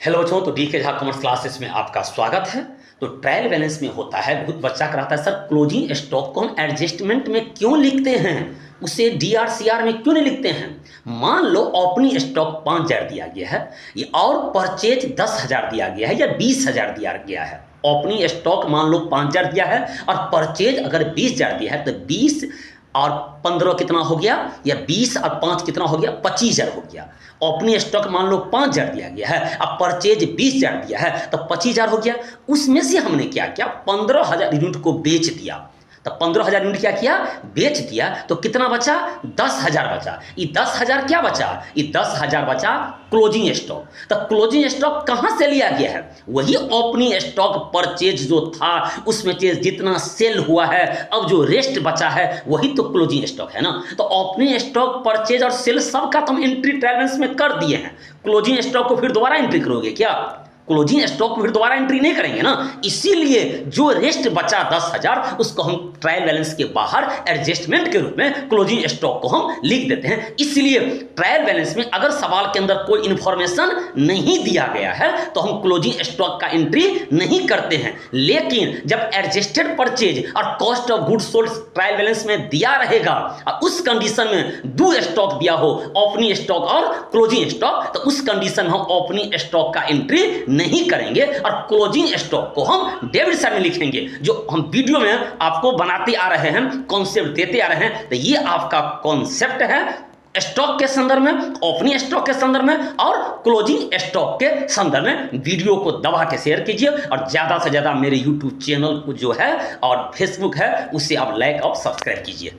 Hello बच्चों, तो DK Jha commerce classes में आपका स्वागत है। तो ट्रायल बैलेंस में होता है, बहुत बच्चा कराता है सर क्लोजिंग स्टॉक को हम एडजस्टमेंट में क्यों लिखते हैं, उसे डीआरसीआर में क्यों नहीं लिखते हैं। मान लो ओपनिंग स्टॉक 5,000 दिया गया है ये और परचेज 10,000 दिया गया है या 20,000 दिया गया है। ओपनिंग स्टॉक मान लो 5,000 दिया है और परचेज अगर 20,000 दिया है तो 20 और 15 कितना हो गया, या 20 और 5 कितना हो गया, 25,000 हो गया। ओपनिंग स्टॉक मान लो 5,000 दिया गया है, अब परचेज 20,000 दिया है तो 25,000 हो गया। उसमें से हमने क्या किया, 15,000 यूनिट को बेच दिया। तो 15,000 यूनिट क्या किया, बेच दिया। तो कितना बचा, 10,000 बचा। ये 10,000 क्या बचा, ये 10,000 बचा क्लोजिंग स्टॉक। तो क्लोजिंग स्टॉक कहाँ से लिया गया है, वही ओपनिंग स्टॉक परचेज जो था उसमें से जितना सेल हुआ है, अब जो रेस्ट बचा है वही तो क्लोजिंग स्टॉक है ना। तो ओपनिंग स्टॉक, परचेज और सेल सबका तो हम एंट्री ट्रायल बैलेंस में कर दिए हैं। क्लोजिंग स्टॉक को फिर दोबारा एंट्री करोगे क्या, क्लोजिंग स्टॉक फिर दोबारा एंट्री नहीं करेंगे ना। इसीलिए जो रेस्ट बचा 10,000 उसको हम ट्रायल बैलेंस के बाहर एडजस्टमेंट के रूप में क्लोजिंग स्टॉक को हम लिख देते हैं। इसलिए ट्रायल बैलेंस में अगर सवाल के अंदर कोई इंफॉर्मेशन नहीं दिया गया है तो हम क्लोजिंग स्टॉक का एंट्री नहीं करते हैं। लेकिन जब एडजस्टेड परचेज और cost of goods sold trial balance में दिया रहेगा और उस कंडीशन में दो स्टॉक दिया हो, ओपनिंग स्टॉक और क्लोजिंग स्टॉक, तो उस कंडीशन में हम ओपनिंग स्टॉक का एंट्री नहीं करेंगे और क्लोजिंग स्टॉक को हम डेबिट साइड में लिखेंगे। जो हम वीडियो में आपको बनाते आ रहे हैं, कॉन्सेप्ट देते आ रहे हैं, तो ये आपका कॉन्सेप्ट है स्टॉक के संदर्भ में, ओपनिंग स्टॉक के संदर्भ में और क्लोजिंग स्टॉक के संदर्भ में। वीडियो को दबा के शेयर कीजिए और ज़्यादा से ज़्यादा मेरे यूट्यूब चैनल को जो है और फेसबुक है उसे आप लाइक और सब्सक्राइब कीजिए।